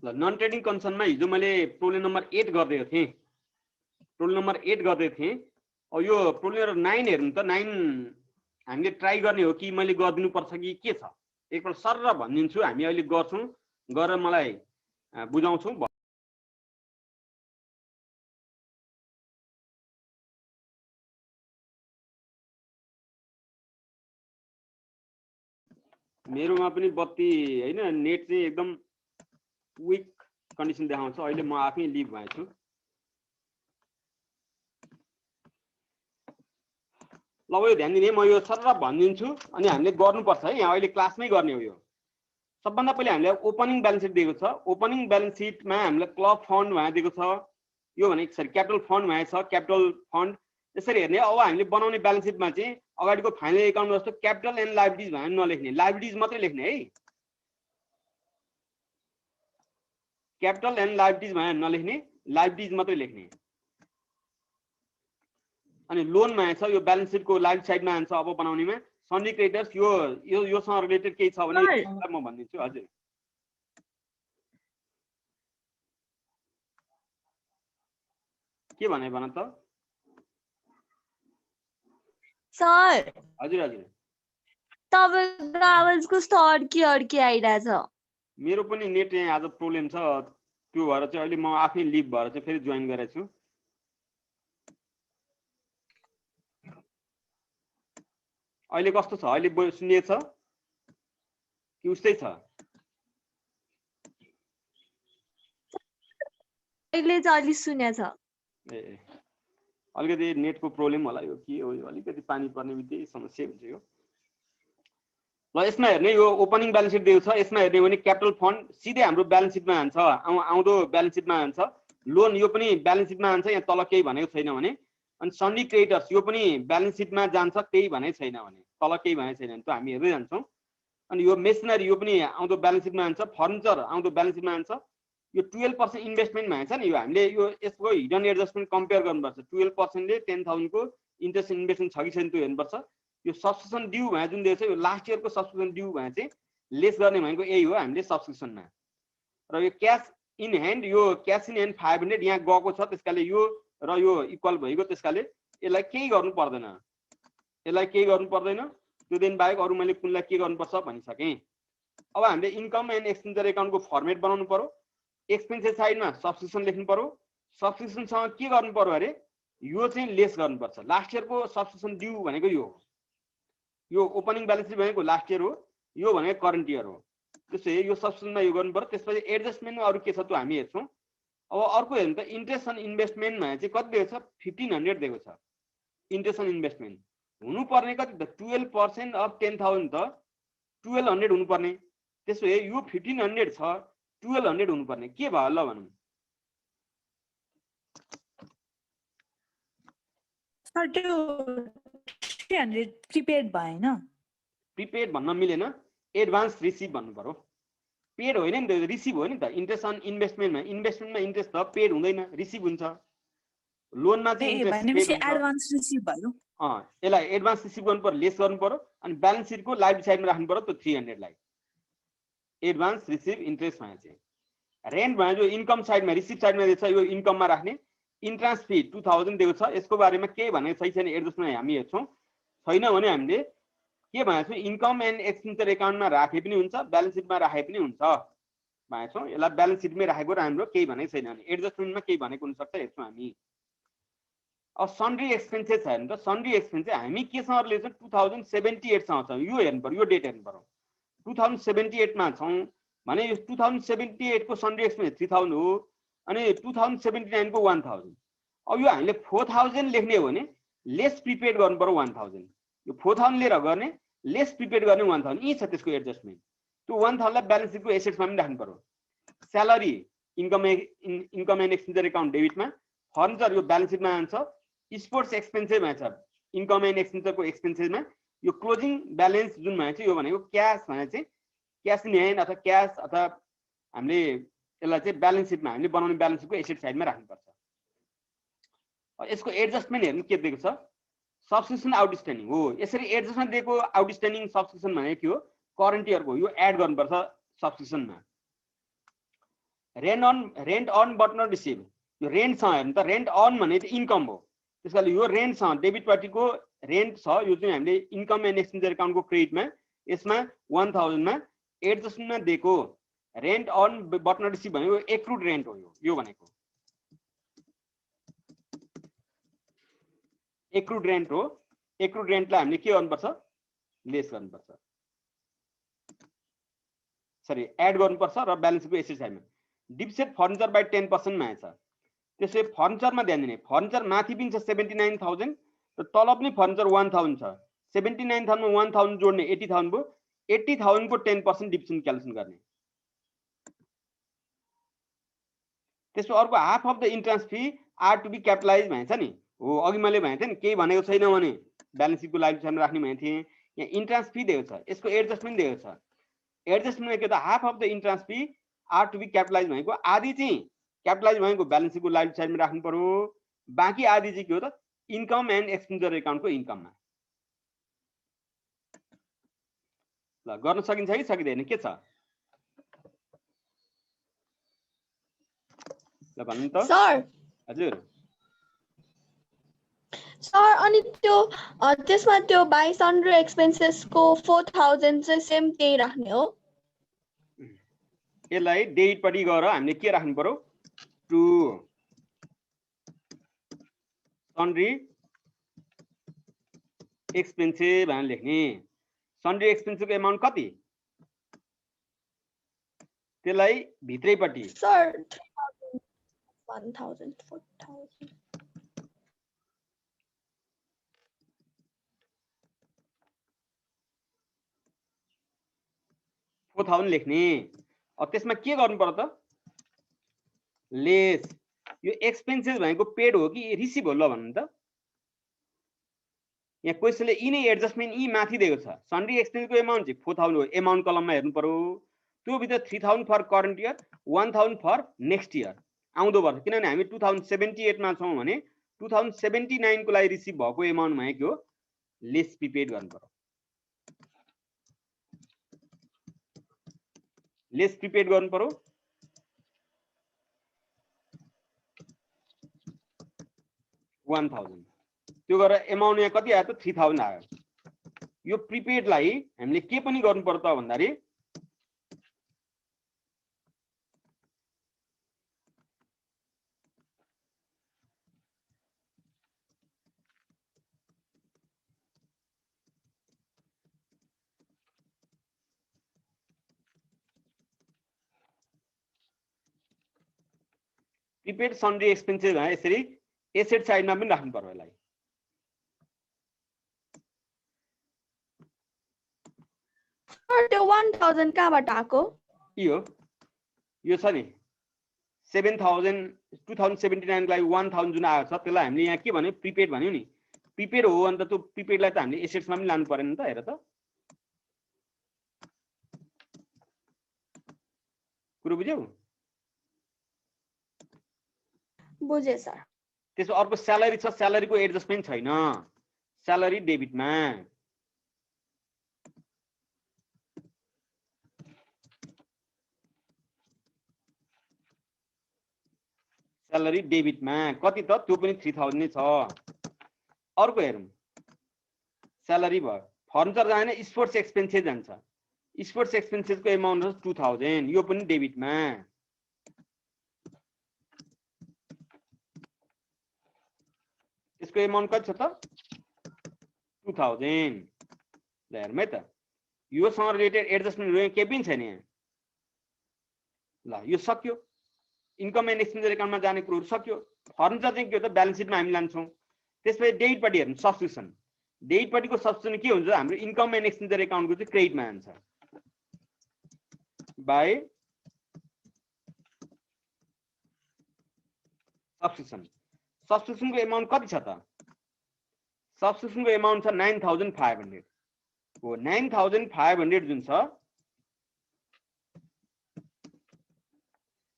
ल non trading कन्सर्नमा हिजो मैले प्रोब्लम नम्बर 8 गर्दै थिएँ। प्रोब्लम नम्बर 8 गर्दै थिएँ। अब यो प्रोब्लम नम्बर 9 हेर्नु त 9 हामीले ट्राई गर्ने हो कि मैले गरिदिनु पर्छ कि के छ एकपल्ट सर भनिदिन्छु। हामी अहिले गर्छौँ, गरेर मलाई बुझाउँछौँ। मेरोमा पनि बत्ती हैन, नेट चाहिँ एकदम विक कन्डिसन देखाउँछ। अहिले म आफै लिभ भएछु। ल यो ध्यान दिने, म यो सर भनिदिन्छु अनि हामीले गर्नुपर्छ है। यहाँ अहिले क्लासमै गर्ने हो। यो सबभन्दा पहिले हामीले ओपनिङ ब्यालेन्स सिट दिएको छ। ओपनिङ ब्यालेन्स सिटमा हामीले क्लब फन्ड भनेर दिएको छ। यो भने सरी क्यापिटल फन्ड भनेको छ, क्यापिटल फन्ड यसरी हेर्ने। अब हामीले बनाउने ब्यालेन्स सिटमा चाहिँ अगाडिको फाइनल एकाउन्ट जस्तो क्यापिटल एन्ड लायबिलिटिज भनेर नलेख्ने, लायबिलिटिज मात्रै लेख्ने है। क्यापिटल एन्ड लायबिलिटिज भनेर नलेख्ने, लायबिलिटिज मात्रै लेख्ने। अनि लोनमा छ यो ब्यालेन्स सिटको लाइभ साइडमा आन्छ। अब बनाउनेमा सन्डी क्रेडिटर्स योसँग रिलेटेड केही छ भने म भनिदिन्छु। हजुर के भने भन त सर। हजुर हजुर तपाईको आवाज कस्तो अड्की आइरहेछ। मेरो पनि नेट यहाँ आज प्रब्लम छ। त्यो भएर चाहिँ अहिले म आफै लिभ भएर चाहिँ फेरि जोइन गरेको छु। अहिले कस्तो छ? अहिले सुनिएछ कि उस्तै छ? अहिले चाहिँ अलि सुनेछ। ए अलिकति नेटको प्रब्लम होला। यो के हो? यो अलिकति पानी पर्ने बित्तिकै समस्या हुन्छ यो। ल यसमा हेर्ने, यो ओपनिङ ब्यालेन्स सिट दिएको छ। यसमा हेर्ने भने क्यापिटल फन्ड सिधै हाम्रो ब्यालेन्स सिटमा आन्छ, आउँदो ब्यालेन्स सिटमा आन्छ। लोन यो पनि ब्यालेन्स सिटमा आन्छ, यहाँ तल केही भनेको छैन भने। अनि सन्डी क्रेडिटर्स यो पनि ब्यालेन्स सिटमा जान्छ, केही भनेको छैन भने, तल केही भनेको छैन भने त हामी हेर्दै जान्छौँ। अनि यो मेसिनरी यो पनि आउँदो ब्यालेन्स सिटमा आन्छ। फर्निचर आउँदो ब्यालेन्स सिटमा आन्छ। यो 12% इन्भेस्टमेन्ट भनेको छ नि, यो हामीले यो यसको हिडन एडजस्टमेन्ट कम्पेयर गर्नुपर्छ। 12% ले 10,000 को इन्ट्रेस्ट इन्भेस्टमेन्ट छ कि छैन त्यो हेर्नुपर्छ। यो सब्सक्रिप्सन ड्यू भने जुन दिएको छ, यो लास्ट इयरको सब्सक्रिप्सन ड्यू भने चाहिँ लेस गर्ने भनेको यही हो हामीले सब्सक्रिप्सनमा। र यो क्यास इन ह्यान्ड, यो क्यास इन ह्यान्ड 500 यहाँ गएको छ, त्यसकाले यो र यो इक्वल भइगयो। त्यसकाले यसलाई केही गर्नु पर्दैन, यसलाई केही गर्नु पर्दैन। त्यो दिन बाहेक अरू मैले कुनलाई के गर्नुपर्छ भनिसकेँ। अब हामीले इन्कम एन्ड एक्सपेन्डिचर एकाउन्टको फर्मेट बनाउनु पर्यो। एक्सपेन्सेस साइडमा सब्सक्रिप्सन लेख्नु पर्यो। सब्सक्रिप्सनसँग के गर्नु पर्यो अरे यो चाहिँ लेस गर्नुपर्छ। लास्ट इयरको सब्सक्रिप्सन ड्यू भनेको यो हो। यो ओपनिङ ब्यालेन्स सिट भनेको लास्ट इयर हो, यो भनेको करेन्ट इयर हो। त्यसैले यो सब्सक्रिप्सनमा यो गर्नु पर्यो। त्यसपछि एडजस्टमेन्टमा अरू के छ त्यो हामी हेर्छौँ। अब अर्को हेर्नु त इन्ट्रेस्ट अन इन्भेस्टमेन्ट भने चाहिँ कति दिएको छ? 1500 दिएको छ। इन्ट्रेस्ट अन इन्भेस्टमेन्ट हुनुपर्ने कति त 12% अफ 10,000 त 1200 हुनुपर्ने। त्यसैले यो 1500 छ, 1200 हुनुपर्ने। के भयो ल भनौँ? सर त्यो 300 प्रिपेड भएन। प्रिपेड भन्न मिलेन, एडभान्स रिसिभ भन्नु पर्यो। पेड होइन नि त, रिसिभ हो नि त। इन्ट्रेस्ट अन इन्भेस्टमेन्टमा इन्भेस्ट त पेड हुँदैन, रिसिभ हुन्छ। लोनमा चाहिँ इन्ट्रेस्ट एडभान्स रिसिभ भयो। यसलाई एडभान्स रिसिभ गर्नु पर्यो, लेस गर्नु पर्यो। अनि ब्यालेन्स सिटको लाइभ साइडमा राख्नु पर्यो त्यो 300 लाई। एडभान्स रिसिभ इन्ट्रेस्ट भने चाहिँ रेन्ट भने जो इन्कम साइडमा रिसिभ साइडमा दिएको छ, यो इन्कममा राख्ने। इन्ट्रान्स फी 2000 दिएको छ। यसको बारेमा केही भनेको छैन, एडजस्टमेन्ट हामी हेर्छौँ। छैन भने हामीले के भनेको छौँ, इन्कम एन्ड एक्सपेन्डिचर एकाउन्टमा राखे पनि हुन्छ, ब्यालेन्स सिटमा राखे पनि हुन्छ भनेको छौँ। यसलाई ब्यालेन्स सिटमै राखेको राम्रो, केही भनेको छैन भने। एडजस्टमेन्टमा केही भनेको हुनसक्छ, हेर्छौँ हामी। अब सन्ड्री एक्सपेन्सेस हेर्नु त। सन्ड्री एक्सपेन्स चाहिँ हामी केसँग रिलेसन 2078 सँग छौँ। यो हेर्नु पर्यो, यो डेट हेर्नु पर्यो। 2078 मा छौँ भने यो 2078 को सन्ड्री एक्सपेन्स 3000 हो। अनि 2079 को 1000। अब यो हामीले 4000 लेख्ने हो भने लेस प्रिपेड गर्नु पर्यो 1000। यो 4000 लिएर गर्ने, लेस प्रिपेड गर्ने 1000। यही छ त्यसको एडजस्टमेन्ट। त्यो 1000 लाई ब्यालेन्स सिटको एसेट्समा पनि राख्नु पर्यो। Salary income and expenditure account डेबिटमा। फर्निचर यो ब्यालेन्स सिटमा आउँछ। स्पोर्ट्स एक्सपेन्सेस भन्छ इन्कम एन्ड एक्सपेन्डिचरको एक्सपेन्सेसमा। यो क्लोजिङ ब्यालेन्स जुन भनेको चाहिँ यो भनेको क्यास भने चाहिँ क्यास इन ह्यान्ड अथवा क्यास अथवा हामीले यसलाई चाहिँ ब्यालेन्स सिटमा हामीले बनाउने ब्यालेन्स सिटको एसेट साइडमा राख्नुपर्छ। यसको एडजस्टमेन्ट हेर्नु के दिएको छ? सब्सक्रिप्सन आउटस्ट्यान्डिङ हो। यसरी एडजस्टमेन्ट दिएको आउटस्ट्यान्डिङ सब्सक्रिप्सन भनेको के हो? करेन्ट इयरको। यो एड गर्नुपर्छ सब्सक्रिप्सनमा। Rent on but not receive, यो रेन्ट छ हेर्नु त, रेन्ट अन भने चाहिँ इन्कम हो, त्यसकारणले यो रेन्ट छ, डेबिटपट्टिको रेन्ट छ, यो चाहिँ हामीले इन्कम एन्ड एक्सपेन्डिचर एकाउन्टको क्रेडिटमा, यसमा 1000 मा एडजस्टमेन्टमा दिएको rent on but not receive भनेको एक्रुड रेन्ट हो, यो भनेको एक्रुड रेन्ट हो। एक्रुड रेन्टलाई हामीले के गर्नुपर्छ, लेस गर्नुपर्छ, सरी एड गर्नुपर्छ र ब्यालेन्स सिटको एसेट साइडमा। डिप्रिसिएट फर्निचर बाइ 10% मा छ, त्यसले फर्निचरमा ध्यान दिने, फर्निचर माथि पनि छ 79,000 र तल पनि फर्निचर 1000 छ, 79,000 मा 1000 जोड्ने 80,000 भयो, 80,000 को 10% डिप्रिसिएसन क्याल्कुलेसन गर्ने। त्यसको अर्को half of the entrance fee are to be capitalize भनेछ नि, हो अघि मैले भनेको थिएँ नि केही भनेको छैन भने ब्यालेन्स सिटको लाइफ राख्ने भनेको थिएँ, यहाँ इन्ट्रान्स फी दिएको छ, यसको एडजस्टमेन्ट दिएको छ, एडजस्टमेन्ट के त half of the entrance fee are to be capitalize भनेको आधी चाहिँ क्यापिटलाइज भएको ब्यालेन्स सिटको लाइफ साइडमा राख्नु पर्यो, बाँकी आधी चाहिँ के हो त इन्कम एन्ड एक्सपेन्डिचर एकाउन्टको इन्कममा। ल गर्न सकिन्छ कि सकिँदैन, के छ ल भन्नु त सर। हजुर सर अनि त्यो त्यसमा त्यो बाइ सन्ड्री एक्सपेन्सेसको 4000 चाहिँ सेम त्यही राख्ने हो? यसलाई डेबिटपट्टि गएर हामीले के राख्नु पर्यो, टु सन्ड्री एक्सपेन्सेस भनेर लेख्ने। सन्ड्री एक्सपेन्सेसको एमाउन्ट कति, त्यसलाई भित्रैपट्टि सर 1000 4000 4000 लेख्ने। अब त्यसमा के गर्नु पर्यो त, लेस यो एक्सपेन्सेस भनेको पेड हो कि रिसिभ हो ल भन्नु त। यहाँ क्वेसनले यी नै एडजस्टमेन्ट यी माथि दिएको छ, सन्ड्री एक्सपेन्सको एमाउन्ट चाहिँ 4000 हो, एमाउन्ट कलममा हेर्नु पर्यो, त्यो भित्र 3000 for current year, 1000 for next year आउँदो वर्ष, किनभने हामी 2078 मा छौँ भने 2079 को लागि रिसिभ भएको एमाउन्ट भनेको हो लेस प्रिपेड गर्नु पर्यो, लेस प्रिपेड गर्नु पर्यो। त्यो गरेर एमाउन्ट यहाँ कति आयो त 3000 आयो। यो प्रिपेडलाई हामीले के पनि गर्नु पर्यो त भन्दाखेरि प्रिपेड सन्ड्री एक्सपेन्सेस भने यसरी एसेट साइडमा पनि राख्नु पर्यो यसलाई। त्यो 1000 कहाँबाट आएको? यो छ नि 7000 2079 को लागि 1000 जुन आएको छ त्यसलाई हामीले यहाँ के भन्यो प्रिपेड भन्यो नि, प्रिपेड हो अन्त त्यो प्रिपेडलाई त हामीले एसेट्समा पनि लानु परेन त, हेर त कुरो बुझ्यौ? बुझे सर। त्यसो अर्को स्यालेरी छ, स्यालेरीको एडजस्टमेन्ट छैन, स्यालेरी डेबिटमा, स्यालेरी डेबिटमा कति त त्यो पनि 3000 नै छ। अर्को हेरौँ स्यालेरी भयो, फर्निचर जाने स्पोर्ट्स एक्सपेन्सेस जान्छ, स्पोर्ट्स एक्सपेन्सेसको एमाउन्ट छ 2000, यो पनि डेबिटमा। यसको एमाउन्ट कति छ त 2000। ल हेरौँ है त, योसँग रिलेटेड एडजस्टमेन्ट केही पनि छैन यहाँ। ल यो सक्यो, इन्कम एन्ड एक्सपेन्डिचर एकाउन्टमा जाने कुरोहरू सक्यो। फर्निचर चाहिँ के हो त ब्यालेन्स सिटमा हामी लान्छौँ। त्यसपछि डेबिटपट्टि हेर्नु सब्सक्रिप्सन, डेबिटपट्टिको सब्सक्रिप्सन के हुन्छ, हाम्रो इन्कम एन्ड एक्सपेन्डिचर एकाउन्टको चाहिँ क्रेडिटमा जान्छ बाई सब्सक्रिप्सन। सब्सक्रिप्सनको एमाउन्ट कति छ त, सब्सक्रिप्सनको एमाउन्ट छ 9500 हो। 9500 जुन छ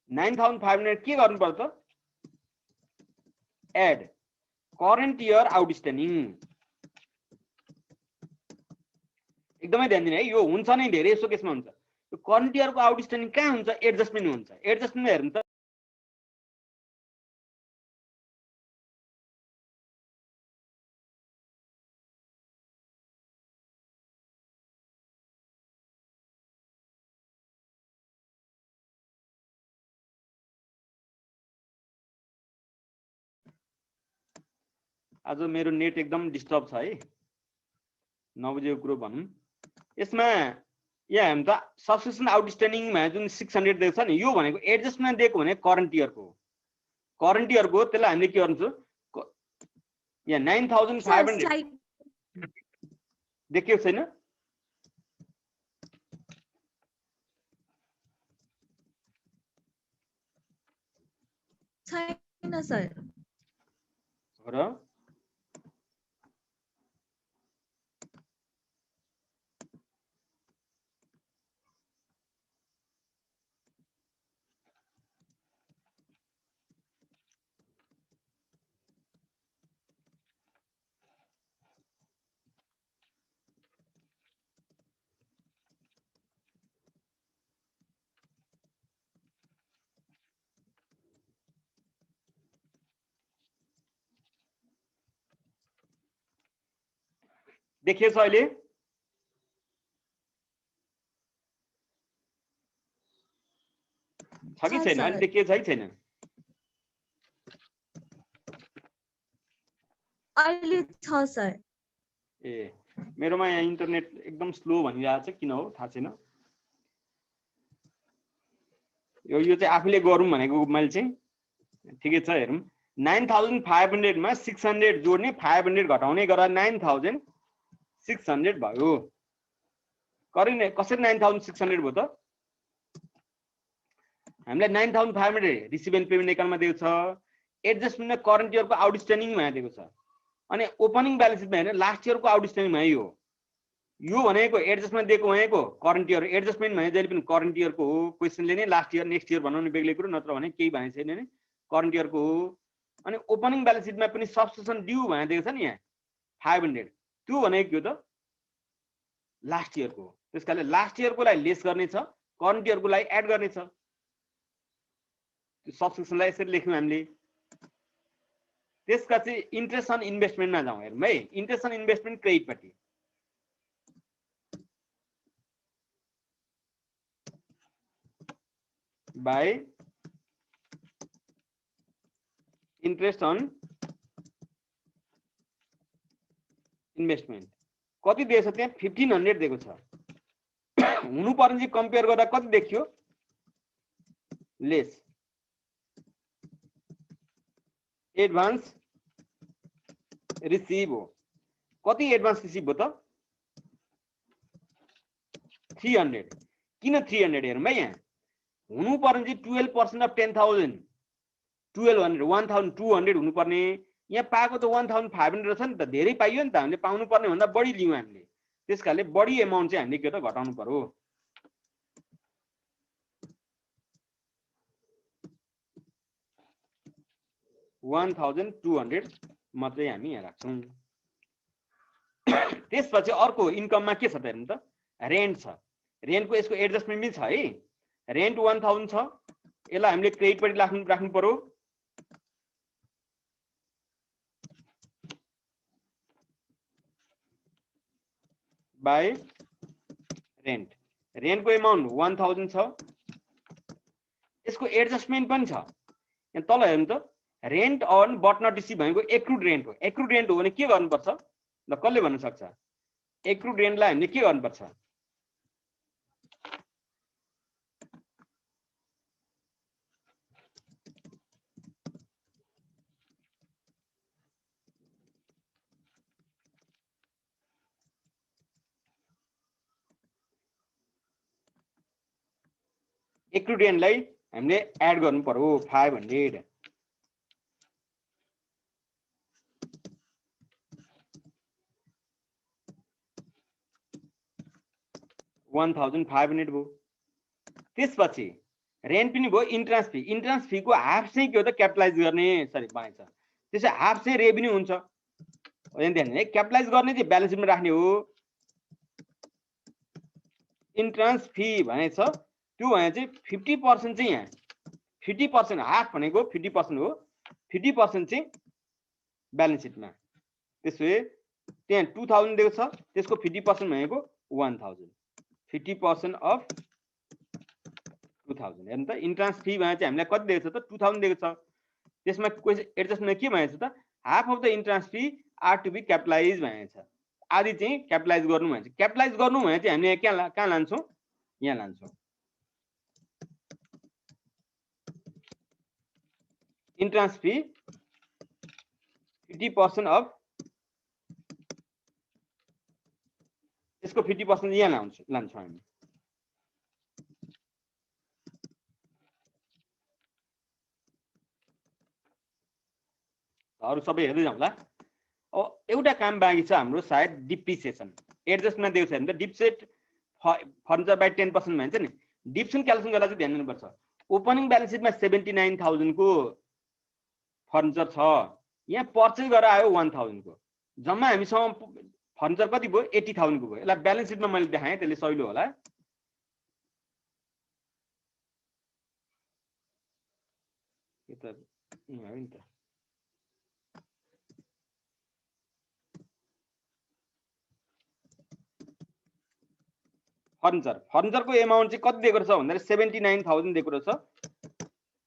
9500 के गर्नु पर्छ त, एड करेन्ट इयर आउटस्ट्यान्डिङ। एकदमै ध्यान दिने है, यो हुन्छ नै धेरै, यसो केसमा हुन्छ करेन्ट इयरको आउटस्ट्यान्डिङ कहाँ हुन्छ एडजस्टमेन्ट हुन्छ एडजस्टमेन्ट हेर्नु त आज मेरो नेट एकदम डिस्टर्ब छ है 9 बजेको कुरो भनौँ यसमा यहाँ हामी त सब्सक्रिप्सन आउटस्ट्यान्डिङमा जुन 600 दिएको छ नि यो भनेको एडजस्टमेन्ट दिएको भने करेन्ट इयरको त्यसलाई हामीले के गर्नु यहाँ 9500 देखियो छैन छैन सर र देखियो छ अहिले छ कि छैन अहिले देखियो छ कि छैन अहिले छ सर ए मेरोमा यहाँ इन्टरनेट एकदम स्लो भनिरहेको छ किन हो थाहा छैन यो चाहिँ आफूले गरौँ भनेको मैले चाहिँ ठिकै छ हेरौँ 9500 मा 600 जोड्ने 500 घटाउने गरेर 9600 भयो करेन्ट कसरी 9600 भयो त हामीलाई 9500 रिसिभ एन्ड पेमेन्ट एकाउन्टमा दिएको छ एडजस्टमेन्ट करेन्ट इयरको आउटस्ट्यान्डिङमा दिएको छ अनि ओपनिङ ब्यालेन्स सिटमा हेर्ने लास्ट इयरको आउटस्ट्यान्डिङमा यो भनेको एडजस्टमेन्ट दिएको भनेको करेन्ट इयर एडजस्टमेन्ट भने जहिले पनि करेन्ट इयरको हो क्वेसनले नै लास्ट इयर नेक्स्ट इयर बनाउने बेग्लै कुरो नत्र भने केही भने छैन नि करेन्ट इयरको हो अनि ओपनिङ ब्यालेन्स सिटमा पनि सब्सक्रिप्सन ड्यू भनेर दिएको छ नि यहाँ 500 त्यो भनेको के हो त लास्ट इयरको हो त्यसकारणले लास्ट इयरको लागि लेस गर्ने छ करेन्ट इयरको लागि एड गर्ने छ त्यो सब्सक्रिप्सनलाई यसरी लेख्यौँ हामीले त्यसका चाहिँ इन्ट्रेस्ट अन इन्भेस्टमेन्टमा जाउँ हेरौँ है इन्ट्रेस्ट अन इन्भेस्टमेन्ट क्रेडिटपट्टि बाई इन्ट्रेस्ट अन इन्भेस्टमेन्ट कति दिएको छ त्यहाँ 1500 दिएको छ हुनु पर्ने चाहिँ कम्पेयर गर्दा कति देखियो लेस एडभान्स रिसिभ हो कति एडभान्स रिसिभ हो त 300 किन 300 हेरौँ है यहाँ हुनु पर्ने चाहिँ 12% अफ 10,000 1200 1200 हुनु पर्ने यहाँ पाएको त 1500 छ नि त धेरै पाइयो नि त हामीले पाउनु पर्ने भन्दा बढी लियौँ हामीले त्यसकारणले बढी एमाउन्ट चाहिँ हामीले के त घटाउनु पर्यो $1,200 मात्रै हामी यहाँ राख्छौँ त्यसपछि अर्को इन्कममा के छ त हेर्नु त रेन्ट छ रेन्टको यसको एडजस्टमेन्ट पनि छ है रेन्ट 1000 छ यसलाई हामीले क्रेडिटपट्टि राख्नु पर्यो बाई रेन्टको एमाउन्ट 1000 छ यसको एडजस्टमेन्ट पनि छ यहाँ तल हेर्नु त rent on but not receive भनेको एक्रुड रेन्ट हो भने के गर्नुपर्छ ल कसले भन्न सक्छ एक्रुड रेन्टलाई हामीले के गर्नुपर्छ एक्रुड रेन्टलाई हामीले एड गर्नु पर्यो 500 1500 भयो त्यसपछि रेन्ट पनि भयो इन्ट्रान्स फीको हाफ चाहिँ के हो त क्यापिटलाइज गर्ने सरी भनेको छ त्यसै हाफ चाहिँ रेभेन्यू हुन्छ ध्यान है क्यापिटलाइज गर्ने चाहिँ ब्यालेन्स सिटमा राख्ने हो इन्ट्रान्स फी भने छ त्यो भने चाहिँ 50% चाहिँ यहाँ 50% हाफ भनेको 50% हो 50% चाहिँ ब्यालेन्स सिटमा त्यसो त्यहाँ 2000 दिएको छ त्यसको 50% भनेको 1000 50% अफ 2000 हेर्नु त इन्ट्रान्स फी भने चाहिँ हामीलाई कति दिएको छ त 2000 दिएको छ त्यसमा एडजस्टमेन्ट के भनेको छ त half of the entrance fee are to be capitalize भनेको छ आदि चाहिँ क्यापिटलाइज गर्नु भन्छ क्यापिटलाइज गर्नु भने चाहिँ हामीले कहाँ लान्छौँ यहाँ लान्छौँ इन्ट्रान्स फी 50% अफ यसको 50% यहाँ लान्छौँ हामी अरु सबै हेर्दै जाउँला अब एउटा काम बाँकी छ हाम्रो सायद डिप्रिसिएसन एडजस्टमेन्ट दिएको छ भने त डिप्सेट फर्निचर बाइ 10% भन्छ नि डिप्सन क्याल्कुलेसन गर्दा चाहिँ ध्यान दिनुपर्छ ओपनिङ ब्यालेन्स सिटमा 79000 को फर्निचर छ यहाँ पर्चेज गरेर आयो 1000 को जम्मा हामीसँग फर्निचर कति भयो 80000 को भयो यसलाई ब्यालेन्स सिटमा मैले देखाएँ त्यसले सजिलो होला यो त हो नि त फर्निचरको एमाउन्ट चाहिँ कति दिएको छ भन्दा 79000 दिएको रहेछ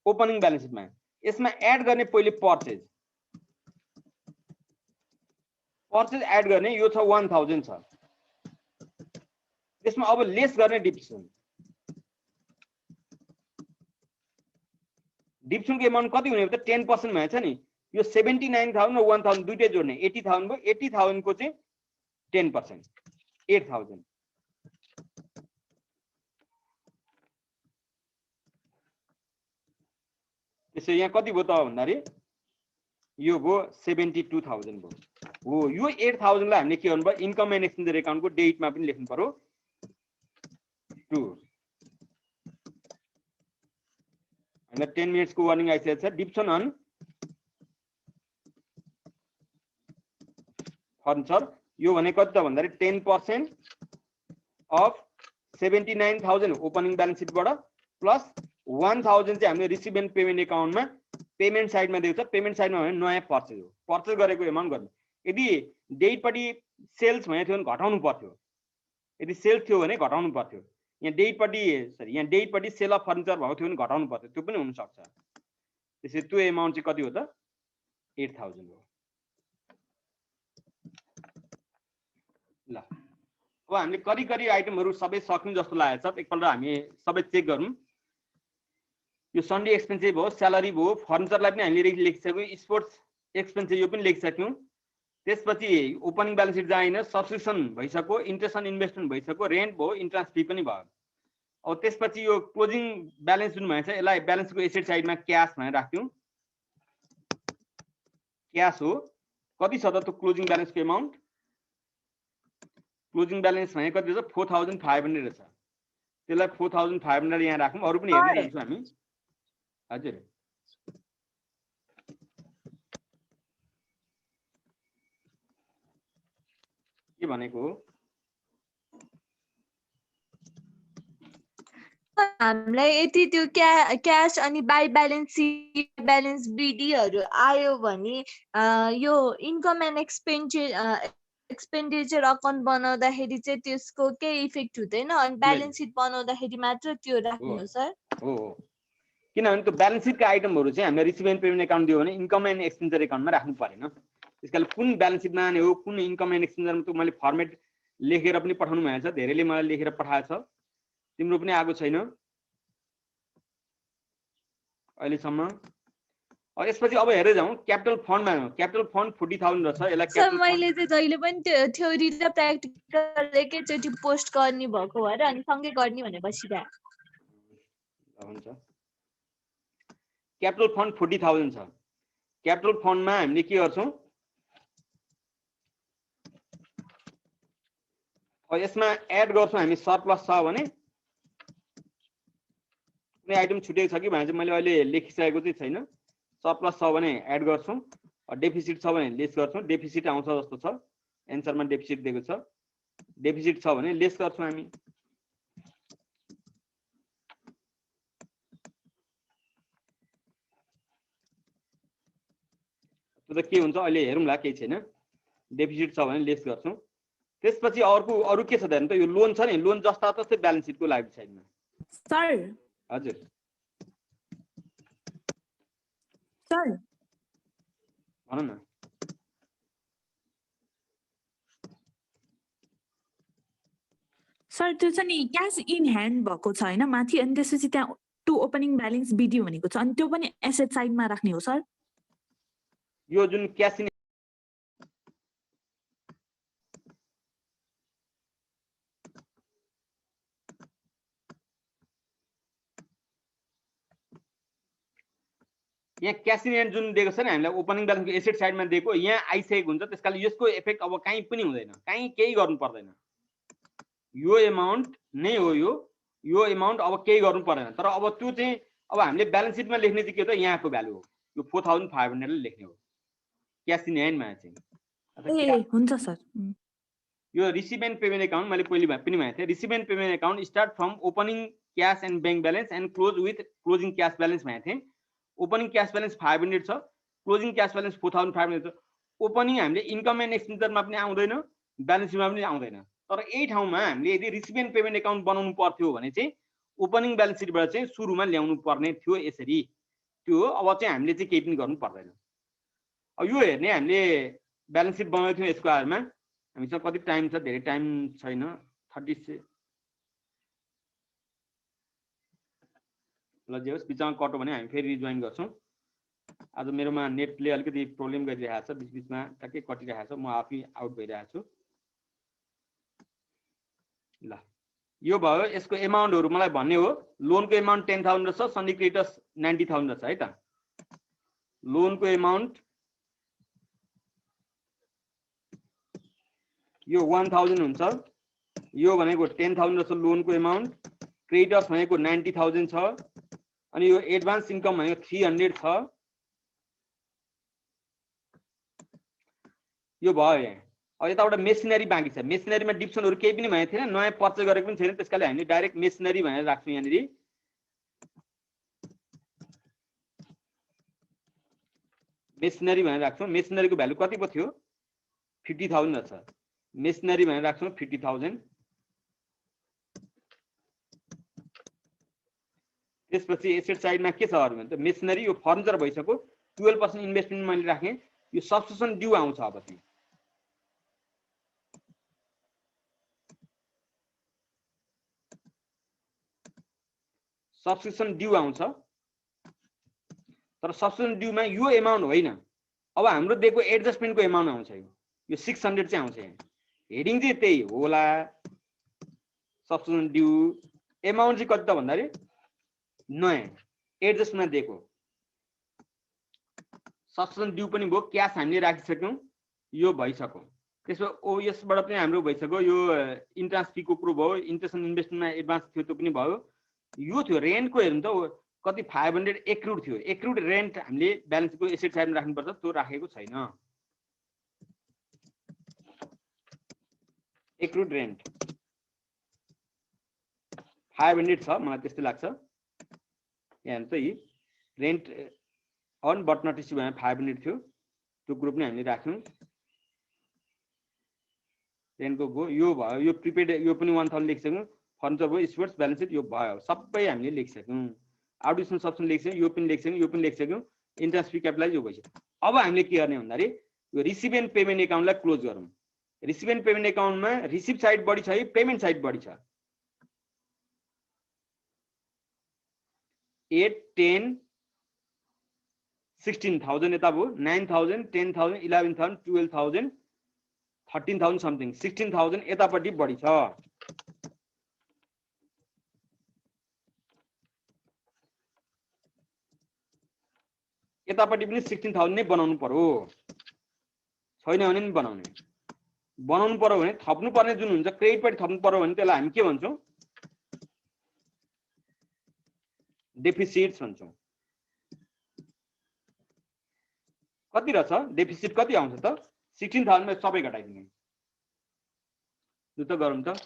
ओपनिङ ब्यालेन्स सिटमा यसमा एड गर्ने पहिले पर्चेज एड गर्ने यो छ 1000 छ त्यसमा अब लेस गर्ने डिप्सनको एमाउन्ट कति हुने त 10% भएछ नि यो 79000 र 1000 दुईटै जोड्ने 80000 भयो 80000 को चाहिँ 10% 8000 त्यसो यहाँ कति भयो त भन्दाखेरि यो भयो 72000 भयो हो यो 8000 लाई हामीले के गर्नु पर्यो इन्कम एन्ड एक्सपेन्डिचर एकाउन्टको डेटमा पनि लेख्नु पर्यो 2 हामीलाई 10 मिनेट्स को वार्निङ आइसकेको छ डिप्सन अन फर्निचर यो भने कति त भन्दाखेरि 10% अफ 79000 ओपनिङ ब्यालेन्स सिटबाट प्लस 1000 चाहिँ हामीले रिसिभ एन्ड पेमेन्ट एकाउन्टमा पेमेन्ट साइडमा दिएको छ पेमेन्ट साइडमा भने नयाँ पर्चेज हो पर्चेज गरेको एमाउन्ट गर्नु यदि डेटपट्टि सेल्स भने थियो भने घटाउनु पर्थ्यो यदि सेल्स थियो भने घटाउनु पर्थ्यो यहाँ डेटपट्टि सेल अफ फर्निचर भएको थियो भने घटाउनु पर्थ्यो त्यो पनि हुन सक्छ त्यसैले त्यो एमाउन्ट चाहिँ कति हो त 8000 हो ल अब हामीले करिब आइटमहरु सबै सक्यौं जस्तो लागेको छ एकपल्ट हामी सबै चेक गरौँ यो सन्डे एक्सपेन्सिभ हो स्यालेरी भयो फर्निचरलाई पनि हामीले लेखिसक्यौं स्पोर्ट्स एक्सपेन्सिभ यो पनि लेखिसक्यौं त्यसपछि ओपनिङ ब्यालेन्स सिट जाइन सब्सक्रिप्सन भइसक्यो इन्ट्रेस्ट अन इन्भेस्टमेन्ट भइसक्यो रेन्ट भयो इन्ट्रेस्ट फी पनि भयो अब त्यसपछि यो क्लोजिङ ब्यालेन्स जुन भन्छ यसलाई ब्यालेन्सको एसेट साइडमा क्याश भनेर राख्यौं क्याश हो कति छ त त्यो क्लोजिङ ब्यालेन्सको एमाउन्ट क्लोजिङ ब्यालेन्स भने कति छ 4500 रहेछ त्यसलाई 4500 यहाँ राखौं अरु पनि हेर्दै जान्छौं हामी हजुर के भनेको हामीलाई यति त्यो क्याश अनि बाई ब्यालेन्स सिट ब्यालेन्स बीडीहरु आयो भने यो इन्कम एन्ड एक्सपेन्डिचर अकाउन्ट बनाउँदाखेरि चाहिँ त्यसको केही इफेक्ट हुँदैन अनि ब्यालेन्स सिट बनाउँदाखेरि मात्र त्यो राख्नु सर हो किनभने त्यो ब्यालेन्स सिटका आइटमहरु चाहिँ हामीले रिसिभ एन्ड पेमेन्ट एकाउन्ट दियो भने इन्कम एन्ड एक्सपेन्डिचर एकाउन्टमा राख्नु परेन त्यसकारण कुन ब्यालेन्स सिटमा आने हो कुन इन्कम एन्ड एक्सपेन्डिचरमा त्यो मैले फर्मेट लेखेर पनि पठाउनु भएको छ धेरैले मलाई लेखेर पठाएको छ तिम्रो पनि आएको छैन अहिलेसम्म यसपछि अब हेर्दै जाउँ क्यापिटल फन्डमा क्यापिटल फन्ड 40000 रहेछ यसलाई सर मैले चाहिँ जहिले पनि त्यो थ्योरी र प्र्याक्टिकल एकैचोटी पोस्ट गर्ने भएको भएर अनि सँगै गर्ने भने बसिरहेको हुन्छ क्यापिटल फन्ड 40000 छ क्यापिटल फन्डमा हामीले के गर्छौं यसमा एड गर्छौं हामी सरप्लस छ भने कुनै आइटम छुटेको छ कि भने चाहिँ मैले अहिले लेखिसकेको चाहिँ छैन सरप्लस छ भने एड गर्छौं डेफिसिट छ भने लेस गर्छौं डेफिसिट आउँछ जस्तो छ एन्सरमा डेफिसिट दिएको छ डेफिसिट छ भने लेस गर्छौं हामी त्यो त के हुन्छ अहिले हेरौँला, केही छैन। डेफिसिट छ भने लेस गर्छौँ। त्यसपछि अरु के छ त हेर्नु त, यो लोन छ नि, लोन जस्ता तस्तै ब्यालेन्स सिटको लागि साइडमा। सर हजुर सर भन न। सर त्यो छ नि क्यास इन ह्यान्ड भएको छ हैन माथि, अनि त्यसपछि त्यहाँ टु ओपनिङ ब्यालेन्स बिडी भनेको छ, अनि त्यो पनि एसेट साइडमा राख्ने हो सर? यो जुन क्यास इन यहाँ क्यास इन ह्यान्ड जुन दिएको छ नि हामीलाई ओपनिङ ब्यालेन्सको एसेट साइडमा दिएको, यहाँ आइसकेको हुन्छ। त्यसकारण यसको इफेक्ट अब कहीँ पनि हुँदैन, कहीँ केही गर्नु पर्दैन। यो अमाउन्ट नै हो, यो अमाउन्ट अब केही गर्नु पर्दैन। तर अब त्यो चाहिँ अब हामीले ब्यालेन्स सिटमा लेख्ने चाहिँ के हो त, यहाँको भ्यालु हो, यो 4500 ले लेख्ने हो क्यास इन ह्यान्डमा चाहिँ। ए हुन्छ सर। यो रिसिभ एन्ड पेमेन्ट एकाउन्ट मैले पहिले पनि भनेको थिएँ। Receive and payment account start from opening cash and bank balance and close with closing cash balance भनेको थिएँ। ओपनिङ क्यास ब्यालेन्स 500 छ, क्लोजिङ क्यास ब्यालेन्स 4500 छ। ओपनिङ हामीले इन्कम एन्ड एक्सपेन्डिचरमा पनि आउँदैन, ब्यालेन्स सिटमा पनि आउँदैन। तर यही ठाउँमा हामीले यदि रिसिभ एन्ड पेमेन्ट एकाउन्ट बनाउनु पर्थ्यो भने चाहिँ ओपनिङ ब्यालेन्स सिटबाट चाहिँ सुरुमा ल्याउनु पर्ने थियो यसरी। त्यो अब चाहिँ हामीले चाहिँ केही पनि गर्नु पर्दैन। अब यो हेर्ने हामीले ब्यालेन्स सिट बनाएको थियौँ, यसको आधारमा हामीसँग कति टाइम छ, धेरै टाइम छैन। 30 ल जे होस्, बिचमा कट्यो भने हामी फेरि रिजोइन गर्छौँ। आज मेरोमा नेटले अलिकति प्रब्लम गरिरहेको छ, बिचबिचमा ट्याक्कै कटिरहेको छ, म आफै आउट भइरहेको छु। ल यो भयो, यसको एमाउन्टहरू मलाई भन्ने हो। लोनको एमाउन्ट 10,000 छ, सन्डी क्रेडिटर्स 90,000 छ है त। लोनको एमाउन्ट यो 1000 हुन्छ, यो भनेको 10,000 छ लोनको एमाउन्ट। क्रेडिटर्स भनेको 90,000 छ, अनि यो एडभान्स इन्कम भनेको 300 छ। यो भयो यहाँ। अब यताबाट मेसिनरी बाँकी छ। मेसिनरीमा डिप्सनहरू केही पनि भएको थिएन, नयाँ पर्चेज गरेको पनि छैन, त्यसकाले हामीले डाइरेक्ट मेसिनरी भनेर राख्छौँ यहाँनिर। मेसिनरी भनेर राख्छौँ। मेसिनरीको भ्यालु कति पो थियो? 50,000 छ। मेसिनरी भनेर राख्छौँ 50,000। त्यसपछि एसेट साइडमा के छ अरु भने त मेसिनरी, यो फर्निचर भइसक्यो। 12% इन्भेस्टमेन्ट मैले राखेँ। यो सब्सक्रिप्सन ड्यू आउँछ। अब चाहिँ सब्सक्रिप्सन ड्यू आउँछ, तर सब्सक्रिप्सन ड्यूमा यो एमाउन्ट होइन। अब हाम्रो दिएको एडजस्टमेन्टको एमाउन्ट आउँछ। यो 600 चाहिँ आउँछ। यहाँ हेडिङ चाहिँ त्यही होला। सब्सक्रिप्सन ड्यू एमाउन्ट चाहिँ कति त भन्दाखेरि नयाँ एडजस्टमेन्ट दिएको सब्सक्रिप्सन ड्यू पनि भयो। क्यास हामीले राखिसक्यौँ, यो भइसक्यो। त्यसमा ओएसबाट पनि हाम्रो भइसक्यो। यो इन्ट्रान्स फीको कुरो भयो, इन्ट्रेस्ट इन्भेस्टमेन्टमा एडभान्स थियो, त्यो पनि भयो। यो थियो रेन्टको। हेर्नु त कति 500 एक्रुड थियो। एक्रुड रेन्ट हामीले ब्यालेन्सको एसेट साइडमा राख्नुपर्छ, त्यो राखेको छैन। एक्रुड रेन्ट 500 छ, मलाई त्यस्तै लाग्छ। यहाँ चाहिँ rent on but not receive भने 500 थियो, त्यो ग्रुप नै हामीले राख्यौँ। रेन्टको गयो, यो भयो। यो प्रिपेड, यो पनि 1000 लेखिसक्यौँ। फर्निचर भयो, स्पोर्ट्स ब्यालेन्स सिट यो भयो, सबै हामीले लेखिसक्यौँ। आउडिसन सब्सन लेखिसक्यौँ, यो पनि लेखिसक्यौँ, यो पनि लेखिसक्यौँ। इन्ट्रेस्ट फी क्यापिटलाइज यो भइसक्यो। अब हामीले के गर्ने भन्दाखेरि यो रिसिभ एन्ड पेमेन्ट एकाउन्टलाई क्लोज गरौँ। रिसिभ एन्ड पेमेन्ट एकाउन्टमा रिसिभ साइड बढी छ है पेमेन्ट साइड बढी छ? 8, 10, 16,000 यता भयो, 9,000, 10,000, 11,000, 12,000, 13,000 समथिङ, 16,000 यतापट्टि बढी छ। यतापट्टि पनि 16,000 नै बनाउनु पर्यो, छैन भने नि बनाउनु पर्यो भने थप्नु पर्ने जुन हुन्छ क्रेडिटपट्टि थप्नु पर्यो भने त्यसलाई हामी के भन्छौँ? डेफिसिट्स भन्छौँ। कति रहेछ डेफिसिट? कति आउँछ त? 16,000 मा सबै घटाइदिने। लु त गरौँ त।